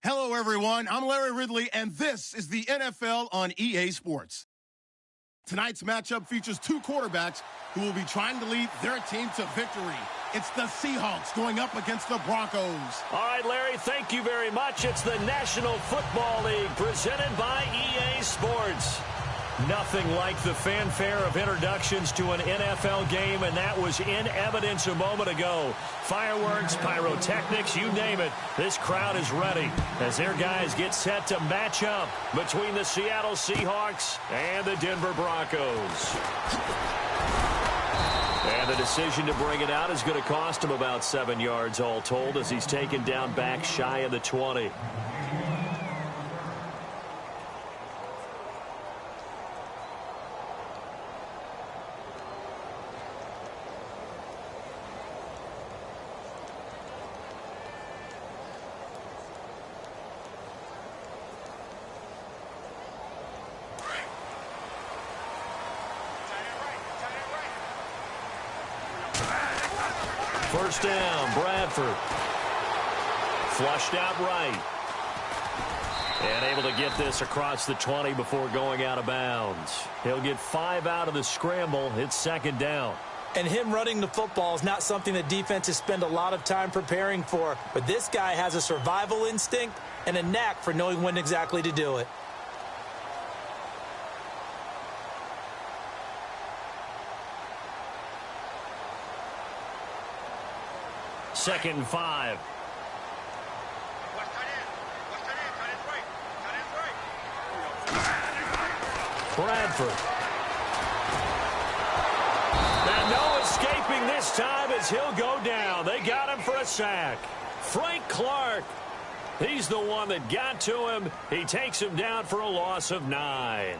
Hello, everyone. I'm Larry Ridley, and this is the NFL on EA Sports. Tonight's matchup features two quarterbacks who will be trying to lead their team to victory. It's the Seahawks going up against the Broncos. All right, Larry, thank you very much. It's the National Football League presented by EA Sports. Nothing like the fanfare of introductions to an NFL game, and that was in evidence a moment ago. Fireworks, pyrotechnics, you name it. This crowd is ready as their guys get set to match up between the Seattle Seahawks and the Denver Broncos. And the decision to bring it out is going to cost him about 7 yards all told as he's taken down back shy of the 20. First down, Bradford. Flushed out right. And able to get this across the 20 before going out of bounds. He'll get 5 out of the scramble. It's second down. And him running the football is not something that defenses spend a lot of time preparing for. But this guy has a survival instinct and a knack for knowing when exactly to do it. Second and 5. Bradford. And no escaping this time as he'll go down. They got him for a sack. Frank Clark. He's the one that got to him. He takes him down for a loss of 9.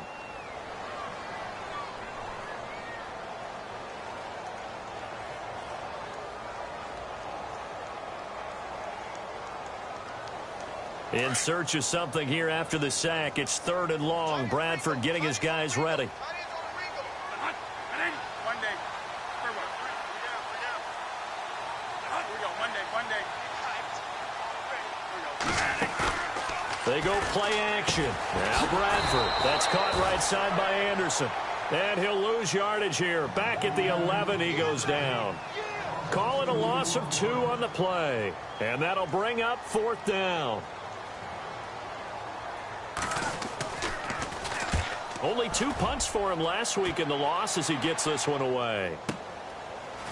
In search of something here after the sack. It's third and long. Bradford getting his guys ready. They go play action. Now Bradford. That's caught right side by Anderson. And he'll lose yardage here. Back at the 11, he goes down. Call it a loss of 2 on the play. And that'll bring up fourth down. Only 2 punts for him last week in the loss as he gets this one away.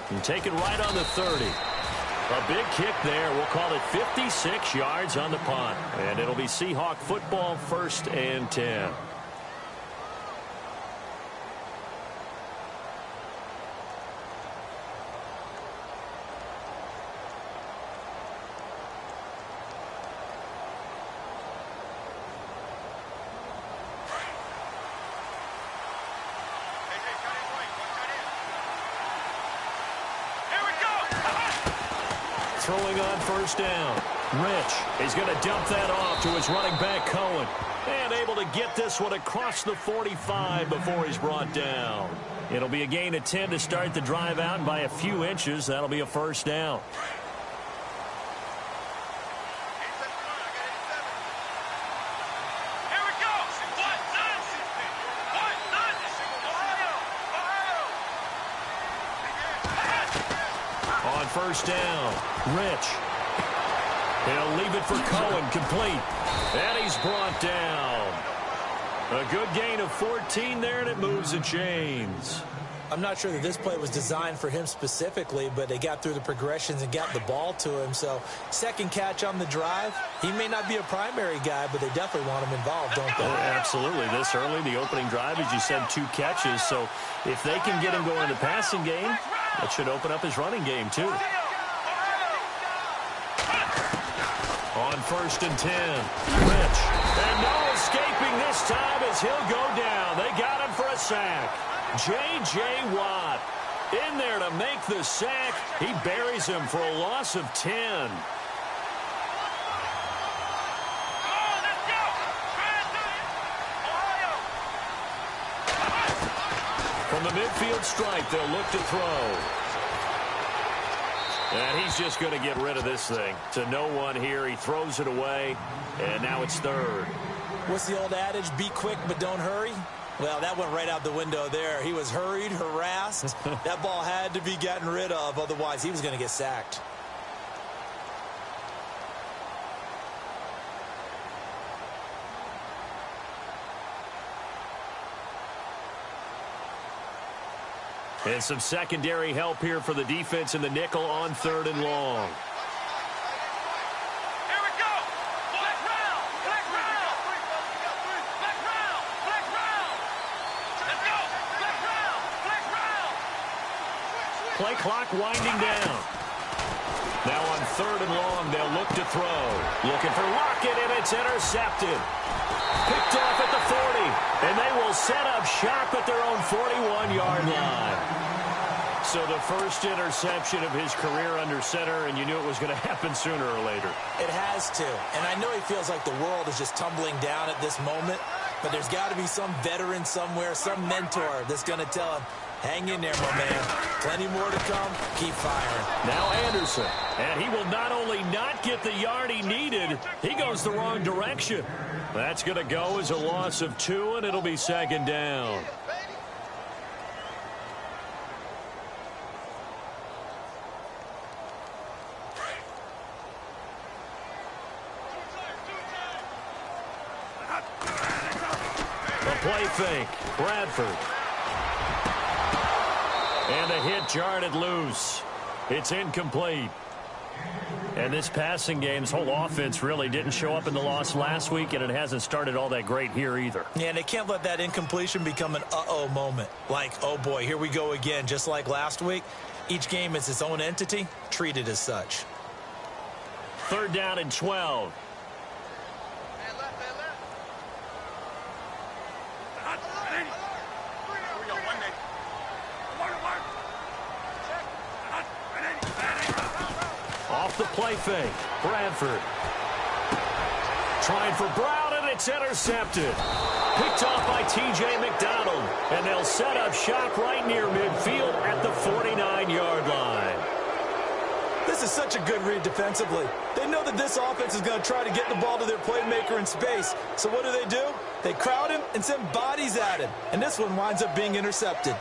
And taken right on the 30. A big kick there. We'll call it 56 yards on the punt. And it'll be Seahawk football, first and 10. Throwing on first down. Rich is going to dump that off to his running back, Cohen. And able to get this one across the 45 before he's brought down. It'll be a gain of 10 to start the drive out, and by a few inches, that'll be a first down. First down, Rich. He'll leave it for Cohen, complete. And he's brought down. A good gain of 14 there, and it moves the chains. I'm not sure that this play was designed for him specifically, but they got through the progressions and got the ball to him. So, second catch on the drive. He may not be a primary guy, but they definitely want him involved, don't they? Oh, absolutely. This early, the opening drive, as you said, 2 catches. So, if they can get him going in the passing game, that should open up his running game, too. On first and 10, Rich. And no escaping this time as he'll go down. They got him for a sack. J.J. Watt in there to make the sack. He buries him for a loss of 10. From the midfield stripe, they'll look to throw. And he's just going to get rid of this thing. To no one here. He throws it away, and now it's third. What's the old adage? Be quick, but don't hurry. Well, that went right out the window there. He was hurried, harassed. That ball had to be gotten rid of. Otherwise, he was going to get sacked. And some secondary help here for the defense in the nickel on 3rd and long. Here we go. Black round. Black round. Black round. Black round. Let's go. Black round. Black round. Play clock winding down. Now on 3rd and long, they'll look to throw. Looking for Lockett, and it's intercepted. Picked off at the 40, and they will set up shop at their own 41-yard line. So the first interception of his career under center, and you knew it was going to happen sooner or later. It has to. And I know he feels like the world is just tumbling down at this moment, but there's got to be some veteran somewhere, some mentor that's going to tell him, hang in there, my man. Plenty more to come. Keep firing. Now Anderson. And he will not only not get the yard he needed, he goes the wrong direction. That's going to go as a loss of 2, and it'll be 2nd down. A play fake. Bradford. And a hit jarred loose. It's incomplete. And this passing game, this whole offense really didn't show up in the loss last week, and it hasn't started all that great here either. Yeah, and they can't let that incompletion become an uh-oh moment. Like, oh boy, here we go again, just like last week. Each game is its own entity, treated as such. 3rd down and 12. Off the play fake. Bradford. Trying for Brown, and it's intercepted. Picked off by T.J. McDonald. And they'll set up shop right near midfield at the 49-yard line. This is such a good read defensively. They know that this offense is going to try to get the ball to their playmaker in space. So what do? They crowd him and send bodies at him. And this one winds up being intercepted.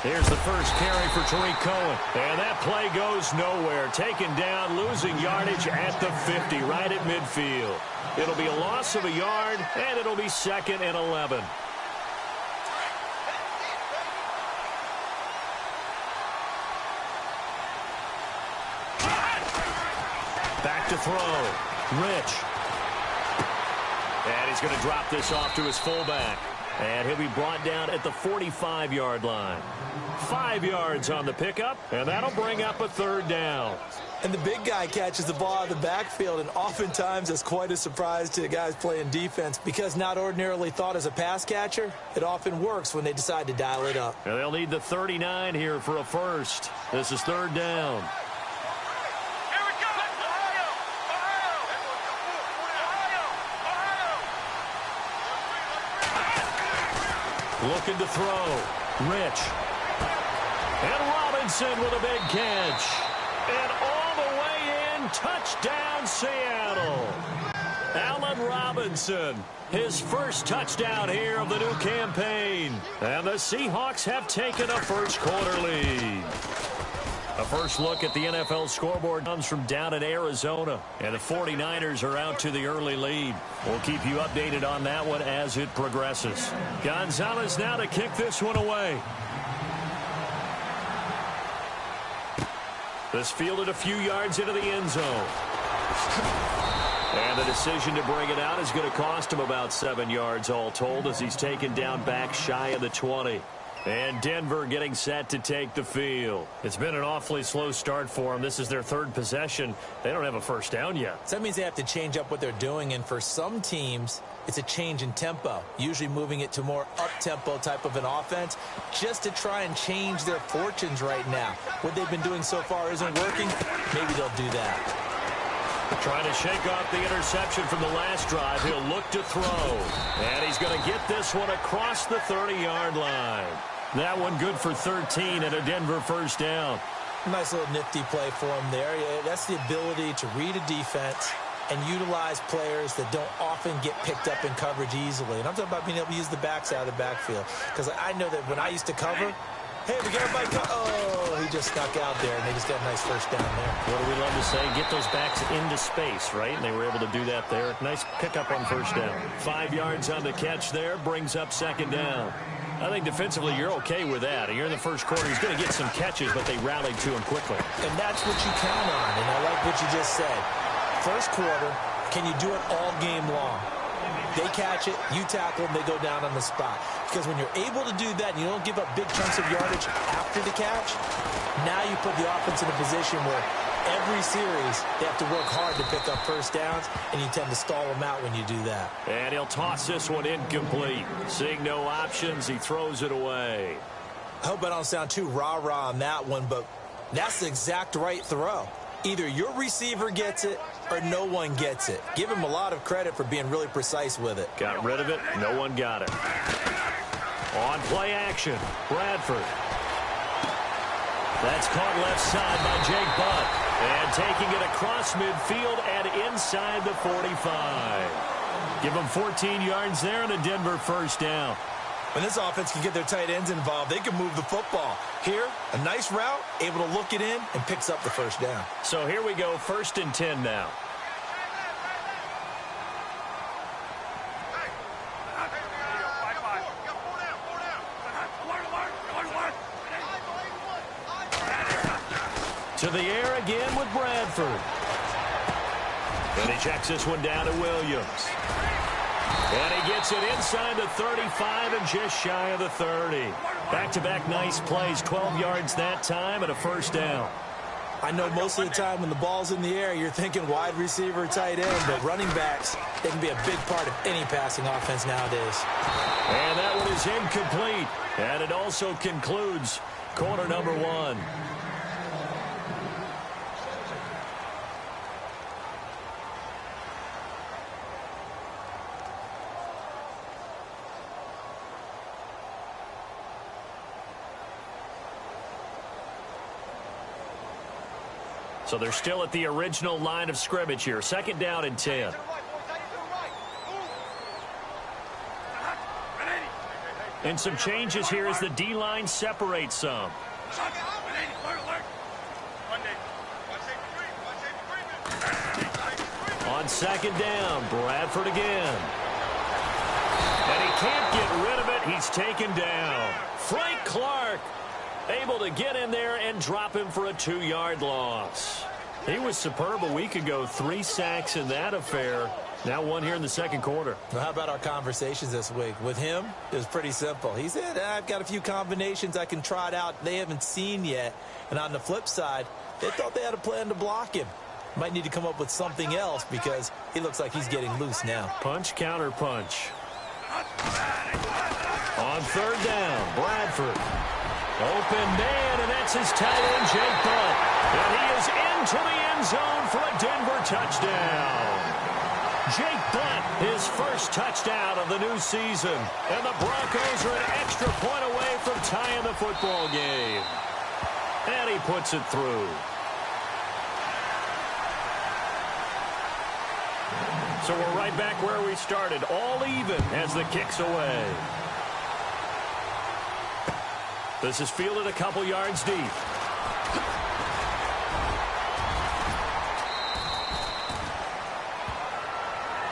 Here's the first carry for Tariq Cohen. And that play goes nowhere. Taken down, losing yardage at the 50, right at midfield. It'll be a loss of a yard, and it'll be 2nd and 11. Back to throw. Rich. And he's going to drop this off to his fullback. And he'll be brought down at the 45-yard line. 5 yards on the pickup, and that'll bring up a 3rd down. And the big guy catches the ball out of the backfield, and oftentimes it's quite a surprise to the guys playing defense because not ordinarily thought as a pass catcher, it often works when they decide to dial it up. And they'll need the 39 here for a first. This is 3rd down. Looking to throw. Rich. And Robinson with a big catch. And all the way in, touchdown Seattle. Allen Robinson, his first touchdown here of the new campaign. And the Seahawks have taken a first-quarter lead. A first look at the NFL scoreboard comes from down in Arizona. And the 49ers are out to the early lead. We'll keep you updated on that one as it progresses. Gonzalez now to kick this one away. This fielded a few yards into the end zone. And the decision to bring it out is going to cost him about 7 yards all told as he's taken down back shy of the 20. And Denver getting set to take the field. It's been an awfully slow start for them. This is their 3rd possession. They don't have a first down yet. So that means they have to change up what they're doing, and for some teams, it's a change in tempo, usually moving it to more up-tempo type of an offense just to try and change their fortunes right now. What they've been doing so far isn't working. Maybe they'll do that. Trying to shake off the interception from the last drive. He'll look to throw. And he's going to get this one across the 30-yard line. That one good for 13 and a Denver first down. Nice little nifty play for him there. Yeah, that's the ability to read a defense and utilize players that don't often get picked up in coverage easily. And I'm talking about being able to use the backside of the backfield. Because I know that when I used to cover, hey, we got everybody go. Oh, he just snuck out there, and they just got a nice first down there. What do we love to say? Get those backs into space, right? And they were able to do that there. Nice pickup on first down. 5 yards on the catch there, brings up second down. I think defensively you're okay with that. You're in the first quarter. He's going to get some catches, but they rallied to him quickly. And that's what you count on, and I like what you just said. First quarter, can you do it all game long? They catch it, you tackle them, they go down on the spot. Because when you're able to do that and you don't give up big chunks of yardage after the catch, now you put the offense in a position where every series they have to work hard to pick up first downs, and you tend to stall them out when you do that. And he'll toss this one incomplete. Seeing no options, he throws it away. I hope I don't sound too rah-rah on that one, but that's the exact right throw. Either your receiver gets it or no one gets it. Give him a lot of credit for being really precise with it. Got rid of it. No one got it. On play action, Bradford. That's caught left side by Jake Butt. And taking it across midfield and inside the 45. Give him 14 yards there and a Denver first down. When this offense can get their tight ends involved, they can move the football. Here, a nice route, able to look it in, and picks up the first down. So here we go, 1st and 10 now. To the air again with Bradford. And he checks this one down to Williams. And he gets it inside the 35 and just shy of the 30. Back-to-back nice plays, 12 yards that time and a first down. I know most of the time when the ball's in the air, you're thinking wide receiver, tight end, but running backs, they can be a big part of any passing offense nowadays. And that one is incomplete. And it also concludes quarter number 1. So they're still at the original line of scrimmage here. 2nd down and 10. And some changes here as the D-line separates some. On 2nd down, Bradford again. And he can't get rid of it. He's taken down. Frank Clark able to get in there and drop him for a 2-yard loss. He was superb a week ago. 3 sacks in that affair. Now 1 here in the 2nd quarter. Well, how about our conversations this week? With him, it was pretty simple. He said, I've got a few combinations I can try it out they haven't seen yet. And on the flip side, they thought they had a plan to block him. Might need to come up with something else because he looks like he's getting loose now. Punch, counter punch. On 3rd down, Bradford. Open man, and that's his tight end, Jake Butt. And he is into the end zone for a Denver touchdown. Jake Butt, his first touchdown of the new season. And the Broncos are an extra point away from tying the football game. And he puts it through. So we're right back where we started, all even as the kick's away. This is fielded a couple yards deep.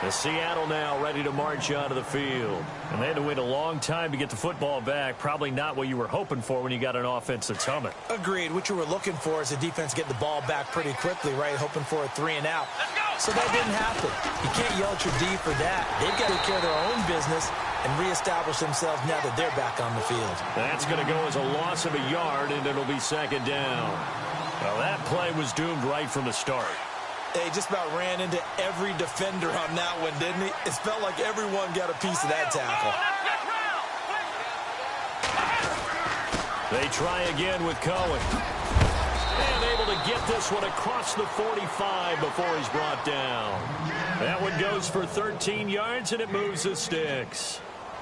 The Seattle now ready to march onto the field. And they had to wait a long time to get the football back. Probably not what you were hoping for when you got an offense that's humming. Agreed. What you were looking for is the defense getting the ball back pretty quickly, right? Hoping for a 3 and out. So that didn't happen. You can't yell at your D for that. They've got to take care of their own business and reestablish themselves now that they're back on the field. That's going to go as a loss of a yard, and it'll be 2nd down. Well, that play was doomed right from the start. They just about ran into every defender on that one, didn't he? It felt like everyone got a piece of that tackle. They try again with Cohen. And able to get this one across the 45 before he's brought down. That one goes for 13 yards, and it moves the sticks.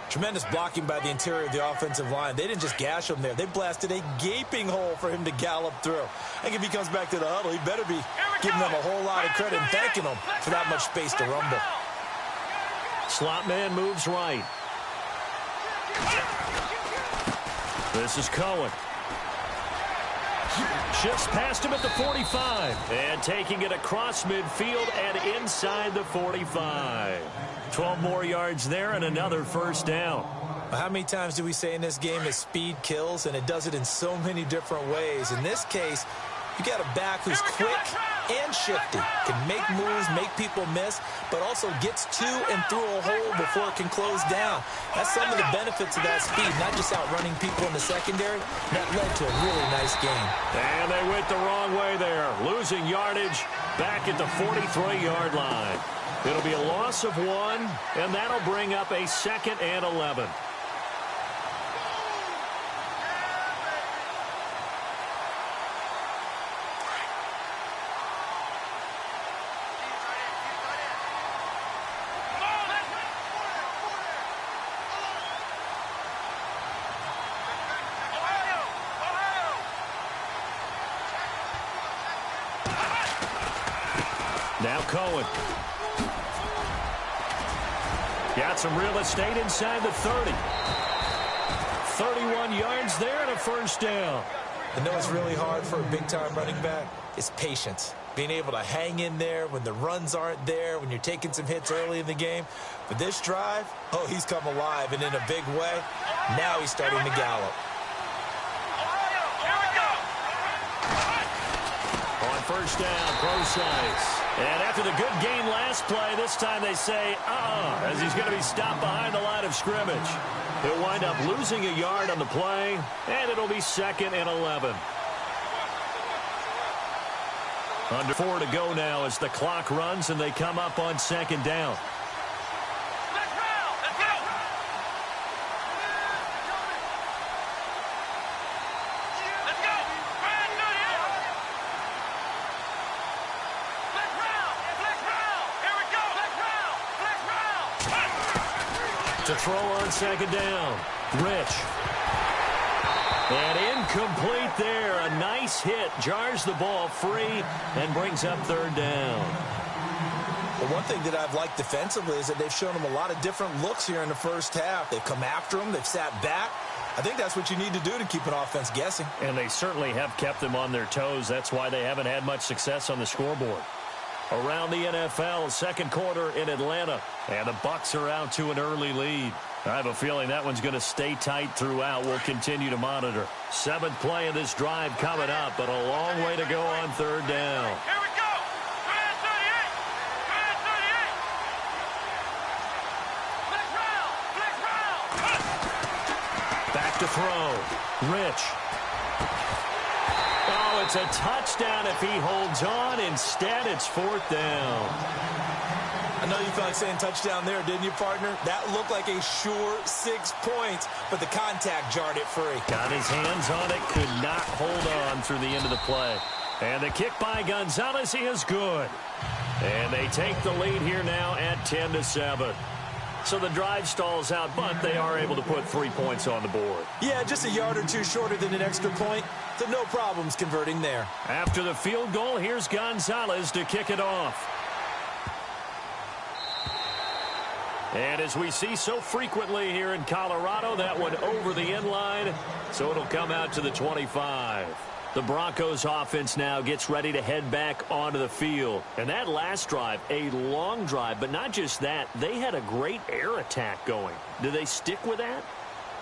Tremendous blocking by the interior of the offensive line. They didn't just gash him there. They blasted a gaping hole for him to gallop through. I think if he comes back to the huddle, he better be giving them a whole lot of credit and thanking them for that much space to rumble. Slot man moves right. This is Cohen. Shifts past him at the 45. And taking it across midfield and inside the 45. 12 more yards there and another first down. How many times do we say in this game that speed kills, and it does it in so many different ways? In this case, you got a back who's quick and shifty, can make moves, make people miss, but also gets to and through a hole before it can close down. That's some of the benefits of that speed, not just outrunning people in the secondary. That led to a really nice game. And they went the wrong way there, losing yardage back at the 43-yard line. It'll be a loss of 1, and that'll bring up a 2nd and 11. Now Cohen. Got some real estate inside the 30. 31 yards there and a first down. I know it's really hard for a big-time running back. It's patience. Being able to hang in there when the runs aren't there, when you're taking some hits early in the game. But this drive, oh, he's come alive and in a big way. Now he's starting to gallop. On first down, Procise. And after the good gain last play, this time they say, as he's going to be stopped behind the line of scrimmage. He'll wind up losing a yard on the play, and it'll be 2nd and 11. Under 4 to go now as the clock runs and they come up on 2nd down. To throw on 2nd down. Rich. And incomplete there. A nice hit. Jars the ball free and brings up 3rd down. Well, one thing that I've liked defensively is that they've shown them a lot of different looks here in the first half. They've come after them. They've sat back. I think that's what you need to do to keep an offense guessing. And they certainly have kept them on their toes. That's why they haven't had much success on the scoreboard. Around the NFL, 2nd quarter in Atlanta. And the Bucs are out to an early lead. I have a feeling that one's going to stay tight throughout. We'll continue to monitor. 7th play of this drive coming up, but a long way to go on 3rd down. Here we go. 38. Back to throw. Rich. Oh, it's a touchdown if he holds on. Instead, it's 4th down. I know you felt like saying touchdown there, didn't you, partner? That looked like a sure 6 points, but the contact jarred it free. Got his hands on it, could not hold on through the end of the play. And the kick by Gonzalez is good. And they take the lead here now at 10-7. So the drive stalls out, but they are able to put 3 points on the board. Yeah, just a yard or two shorter than an extra point. So no problems converting there. After the field goal, here's Gonzalez to kick it off. And as we see so frequently here in Colorado, that one over the end line, so it'll come out to the 25. The Broncos offense now gets ready to head back onto the field. And that last drive, a long drive, but not just that, they had a great air attack going. Do they stick with that?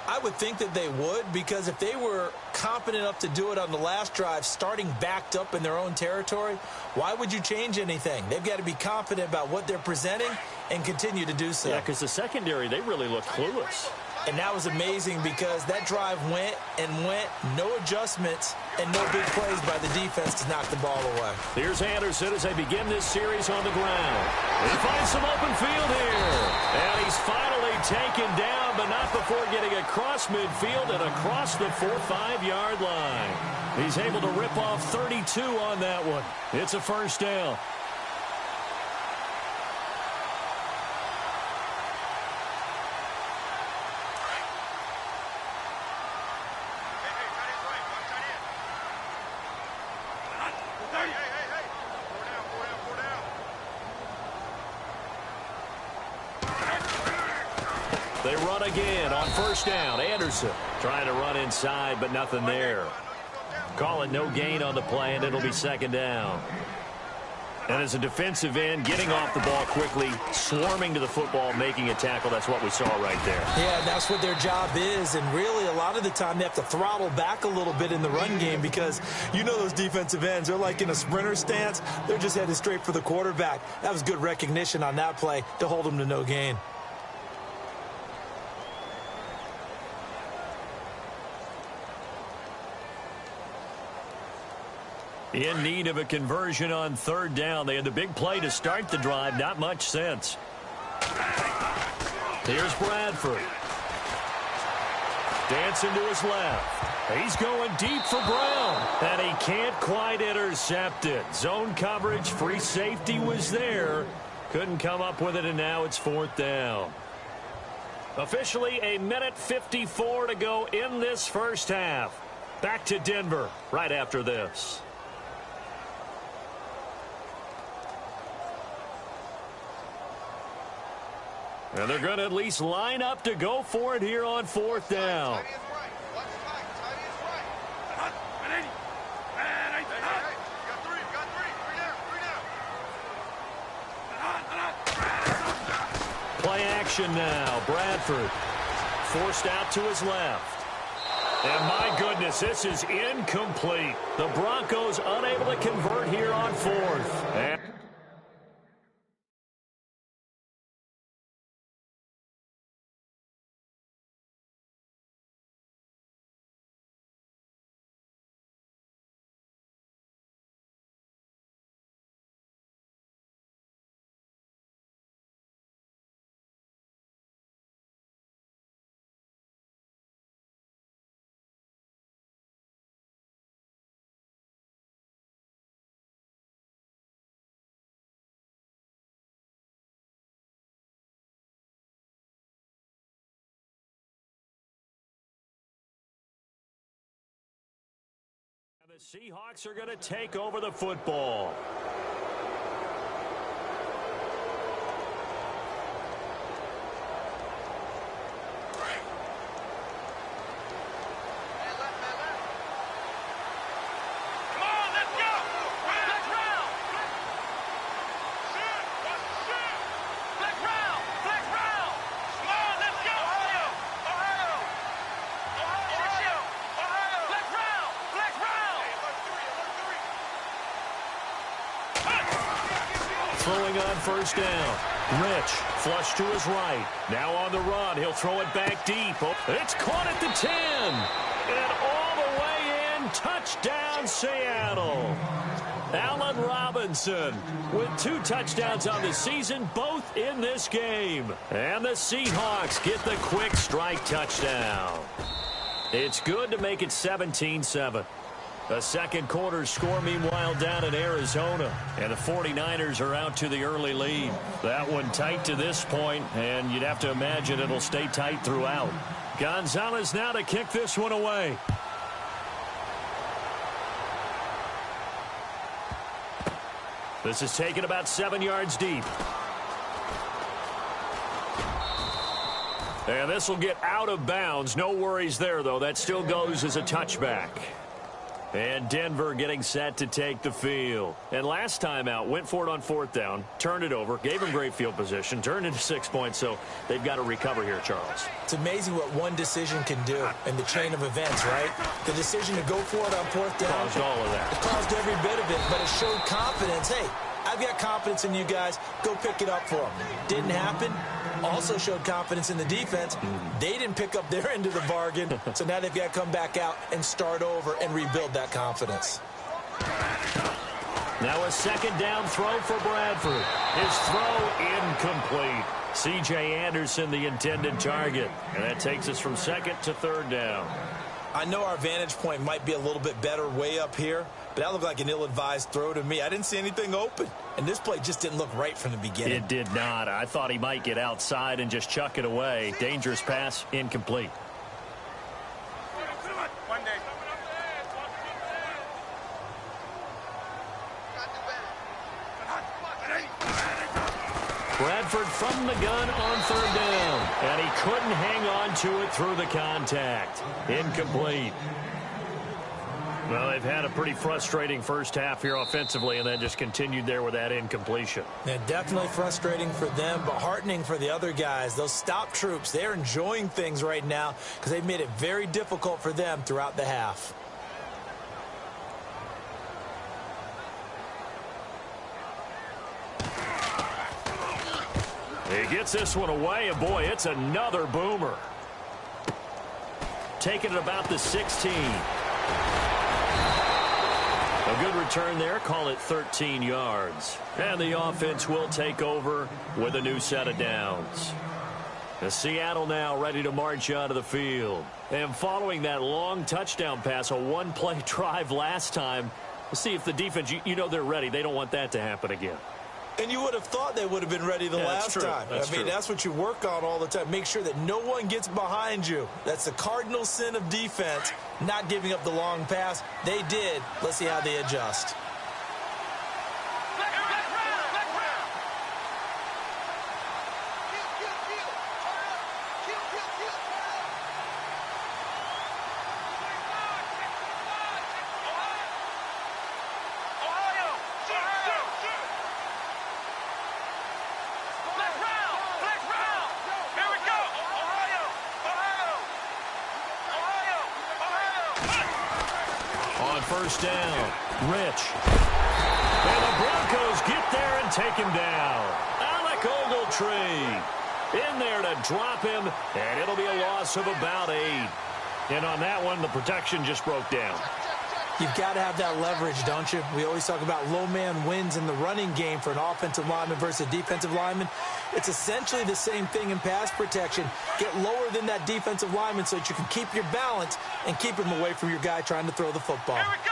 I would think that they would, because if they were competent enough to do it on the last drive, starting backed up in their own territory, why would you change anything? They've got to be confident about what they're presenting and continue to do so. Yeah, because the secondary, they really look clueless. And that was amazing because that drive went and went, no adjustments, and no big plays by the defense to knock the ball away. Here's Anderson as they begin this series on the ground. He finds some open field here. And he's finally taken down, but not before getting across midfield and across the 4-5-yard line. He's able to rip off 32 on that one. It's a first down. They run again on first down. Anderson trying to run inside, but nothing there. Call it no gain on the play, and it'll be second down. And as a defensive end, getting off the ball quickly, swarming to the football, making a tackle, that's what we saw right there. Yeah, that's what their job is, and really a lot of the time they have to throttle back a little bit in the run game because you know those defensive ends, they're like in a sprinter stance. They're just headed straight for the quarterback. That was good recognition on that play to hold them to no gain. In need of a conversion on third down. They had the big play to start the drive. Not much sense. Here's Bradford. Dancing to his left. He's going deep for Brown. And he can't quite intercept it. Zone coverage, free safety was there. Couldn't come up with it, and now it's fourth down. Officially a minute 54 to go in this first half. Back to Denver right after this. And they're going to at least line up to go for it here on fourth down. Play action now. Bradford forced out to his left. And my goodness, this is incomplete. The Broncos unable to convert here on fourth. And the Seahawks are going to take over the football. Throwing on first down. Rich, flush to his right. Now on the run. He'll throw it back deep. Oh, it's caught at the 10. And all the way in. Touchdown, Seattle. Allen Robinson with 2 touchdowns on the season, both in this game. And the Seahawks get the quick strike touchdown. It's good to make it 17-7. The second quarter score, meanwhile, down in Arizona. And the 49ers are out to the early lead. That one tight to this point, and you'd have to imagine it'll stay tight throughout. Gonzalez now to kick this one away. This is taken about 7 yards deep. And this will get out of bounds. No worries there, though. That still goes as a touchback. And Denver getting set to take the field. And last time out, went for it on fourth down, turned it over, gave them great field position, turned into 6 points, so they've got to recover here, Charles. It's amazing what one decision can do in the chain of events, right? The decision to go for it on fourth down caused all of that. It caused every bit of it, but it showed confidence. Hey, I've got confidence in you guys. Go pick it up for them. Didn't happen. also showed confidence in the defense. They didn't pick up their end of the bargain, so now they've got to come back out and start over and rebuild that confidence. Now a second down throw for Bradford. His throw incomplete. C.J. Anderson, the intended target. And that takes us from second to third down. I know our vantage point might be a little bit better way up here, but that looked like an ill-advised throw to me. I didn't see anything open, and this play just didn't look right from the beginning. It did not. I thought he might get outside and just chuck it away. Dangerous pass, incomplete. Bradford from the gun on third down. And he couldn't hang on to it through the contact. Incomplete. Well, they've had a pretty frustrating first half here offensively, and then just continued there with that incompletion. Yeah, definitely frustrating for them, but heartening for the other guys. Those stop troops, they're enjoying things right now because they've made it very difficult for them throughout the half. He gets this one away, and boy, it's another boomer. Taking it about the 16. A good return there, call it 13 yards. And the offense will take over with a new set of downs. The Seattle now ready to march out of the field. And following that long touchdown pass, a one-play drive last time, we'll see if the defense, you know they're ready. They don't want that to happen again. And you would have thought they would have been ready the last time. I mean, that's what you work on all the time. Make sure that no one gets behind you. That's the cardinal sin of defense, not giving up the long pass. They did. Let's see how they adjust. First down, Rich. And the Broncos get there and take him down. Alec Ogletree in there to drop him, and it'll be a loss of about 8. And on that one, the protection just broke down. You've got to have that leverage, don't you? We always talk about low man wins in the running game for an offensive lineman versus a defensive lineman. It's essentially the same thing in pass protection. Get lower than that defensive lineman so that you can keep your balance and keep him away from your guy trying to throw the football. Here we go.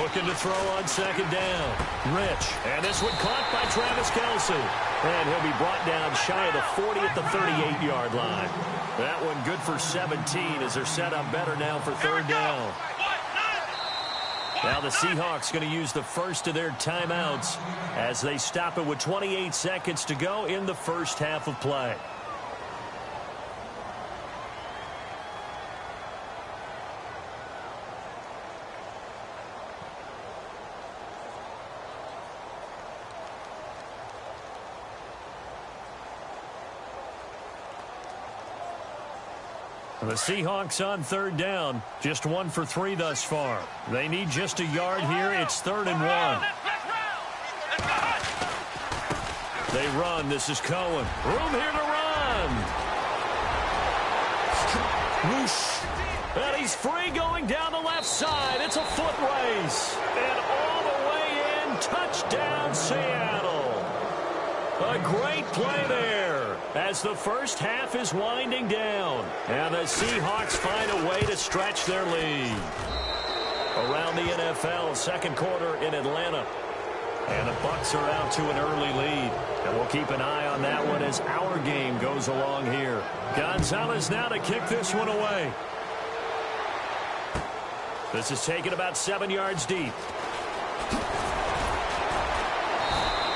Looking to throw on second down. Rich. And this one caught by Travis Kelce. And he'll be brought down shy of the 40 at the 38-yard line. That one good for 17 as they're set up better now for third down. Now the Seahawks going to use the first of their timeouts as they stop it with 28 seconds to go in the first half of play. The Seahawks on third down, just 1 for 3 thus far. They need just a yard here. It's 3rd and 1. They run. This is Cohen. Room here to run. Whoosh. And he's free going down the left side. It's a foot race. And all the way in, touchdown Seattle. A great play there as the first half is winding down. And the Seahawks find a way to stretch their lead. Around the NFL, second quarter in Atlanta. And the Bucs are out to an early lead. And we'll keep an eye on that one as our game goes along here. Gonzalez now to kick this one away. This is taken about 7 yards deep.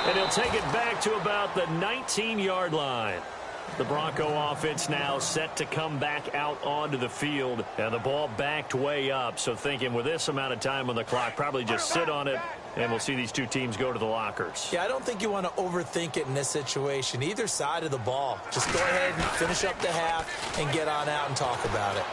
And he'll take it back to about the 19-yard line. The Bronco offense now set to come back out onto the field. And the ball backed way up. So thinking with this amount of time on the clock, probably just sit on it. And we'll see these two teams go to the lockers. Yeah, I don't think you want to overthink it in this situation. Either side of the ball. Just go ahead and finish up the half and get on out and talk about it.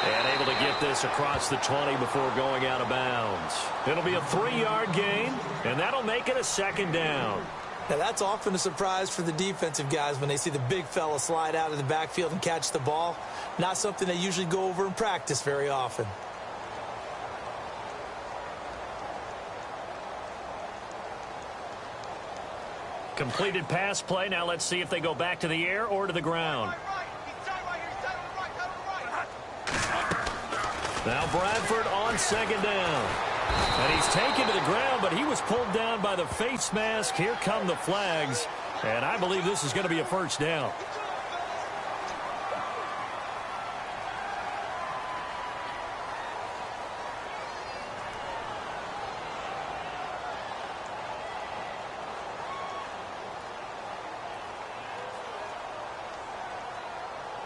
And able to get this across the 20 before going out of bounds. It'll be a 3-yard gain, and that'll make it a second down. Now, that's often a surprise for the defensive guys when they see the big fella slide out of the backfield and catch the ball. Not something they usually go over in practice very often. Completed pass play. Now let's see if they go back to the air or to the ground. Now Bradford on second down. And he's taken to the ground, but he was pulled down by the face mask. Here come the flags. And I believe this is going to be a first down.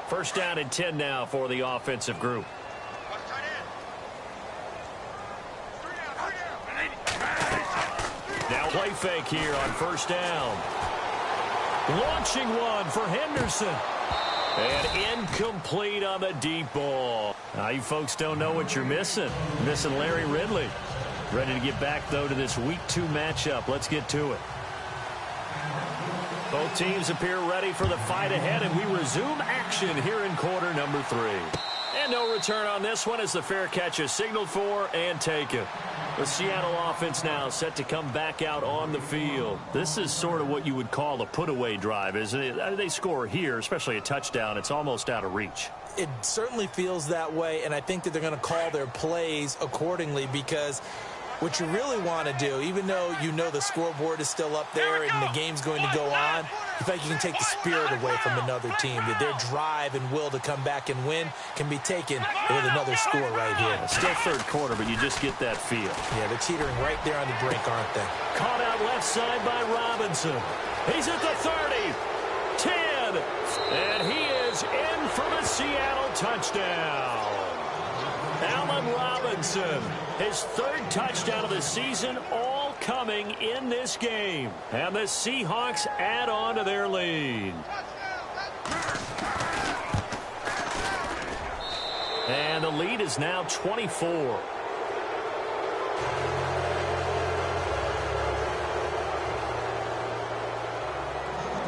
First down and 10 now for the offensive group. Now play fake here on first down. Launching one for Henderson. And incomplete on the deep ball. Now you folks don't know what you're missing. Missing Larry Ridley. Ready to get back, though, to this Week 2 matchup. Let's get to it. Both teams appear ready for the fight ahead, and we resume action here in quarter number 3. And no return on this one as the fair catch is signaled for and taken. The Seattle offense now set to come back out on the field. This is sort of what you would call a put-away drive, isn't it? They score here, especially a touchdown. It's almost out of reach. It certainly feels that way, and I think that they're going to call their plays accordingly because what you really want to do, even though you know the scoreboard is still up there and the game's going to go on, you think you can take the spirit away from another team, that their drive and will to come back and win can be taken with another score right here. Still third quarter, but you just get that feel. Yeah, they're teetering right there on the brink, aren't they? Caught out left side by Robinson. He's at the 30, 10, and he is in for the Seattle touchdown. Allen Robinson, his third touchdown of the season, all coming in this game. And the Seahawks add on to their lead. And the lead is now 24.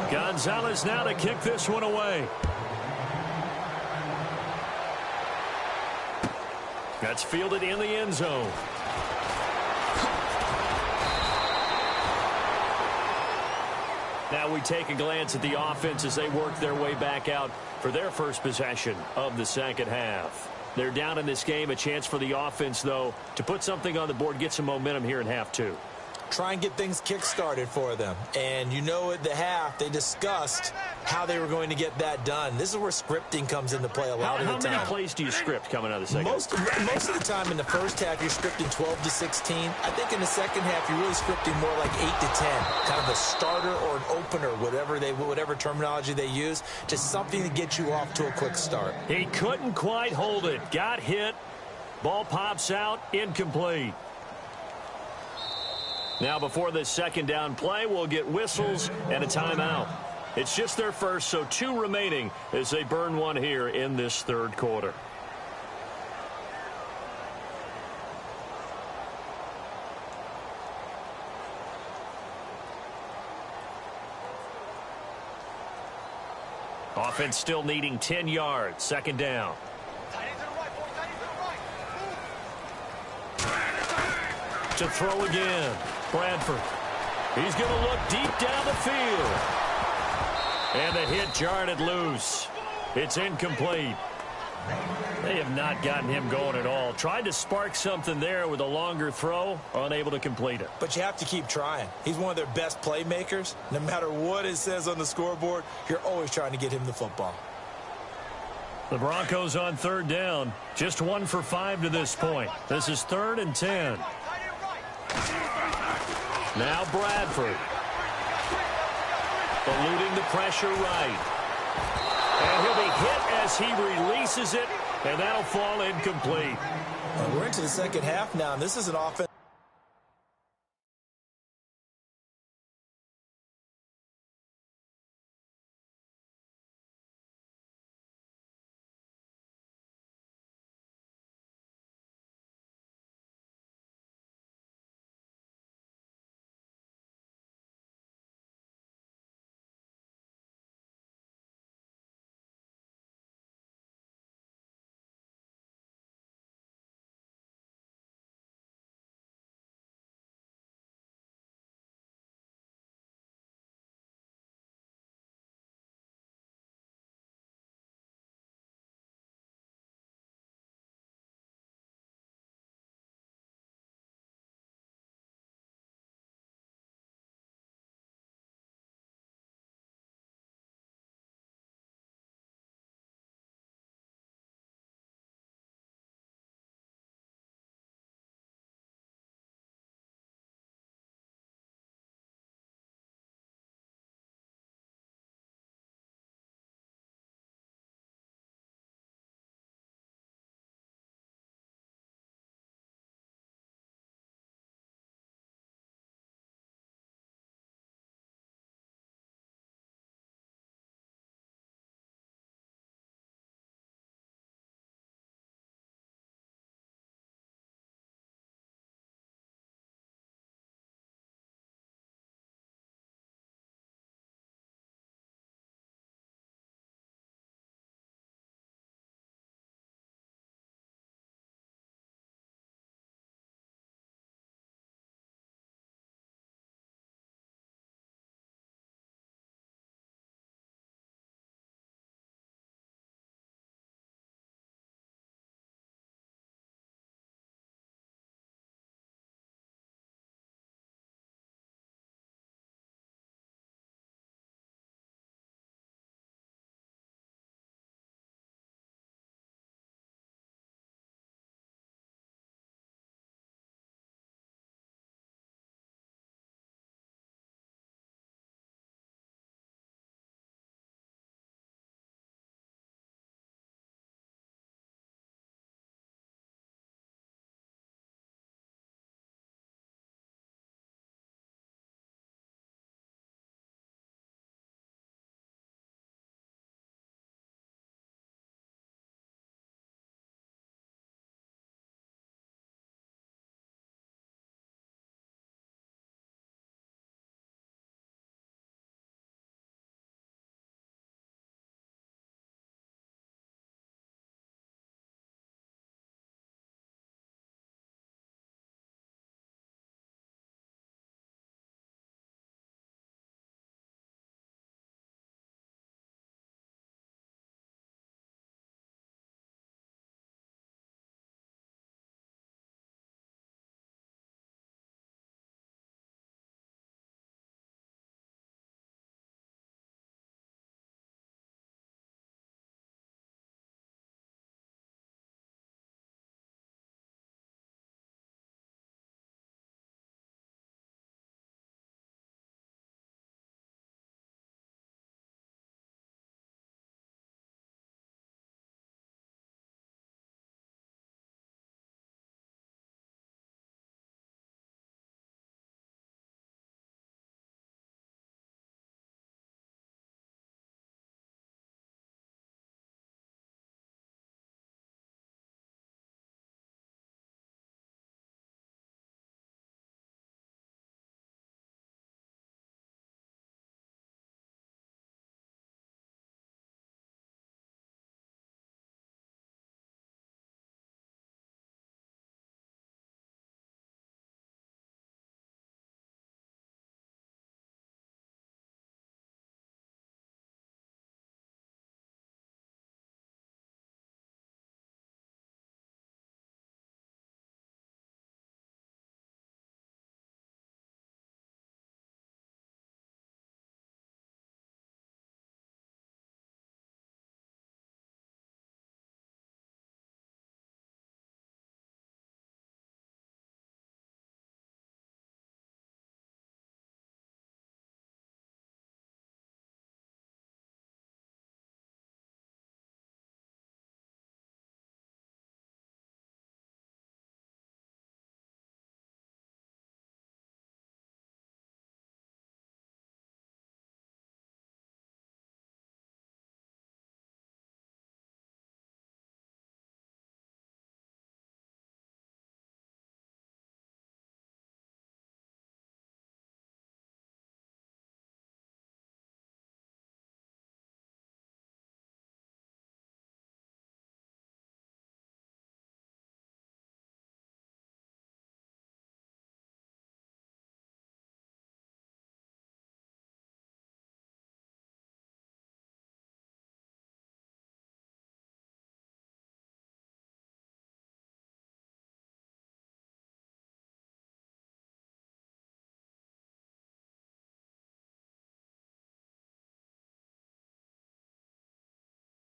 Gonzalez now to kick this one away. That's fielded in the end zone. Now we take a glance at the offense as they work their way back out for their first possession of the second half. They're down in this game. A chance for the offense, though, to put something on the board, get some momentum here in half 2. Try and get things kick-started for them. And you know at the half, they discussed how they were going to get that done. This is where scripting comes into play a lot of the time. How many plays do you script coming out of the second? Most of the time in the first half, you're scripting 12 to 16. I think in the second half, you're really scripting more like 8 to 10. Kind of a starter or an opener, whatever terminology they use, just something to get you off to a quick start. He couldn't quite hold it. Got hit. Ball pops out. Incomplete. Now before this second down play, we'll get whistles and a timeout. It's just their first, so 2 remaining as they burn one here in this third quarter. Offense still needing 10 yards. Second down. To throw again. Bradford. He's going to look deep down the field. And the hit jarred it loose. It's incomplete. They have not gotten him going at all. Tried to spark something there with a longer throw. Unable to complete it. But you have to keep trying. He's one of their best playmakers. No matter what it says on the scoreboard, you're always trying to get him the football. The Broncos on third down. Just 1 for 5 to this point. This is 3rd and 10. Now Bradford. Eluding the pressure right. And he'll be hit as he releases it, and that'll fall incomplete. We're into the second half now, and this is an offense.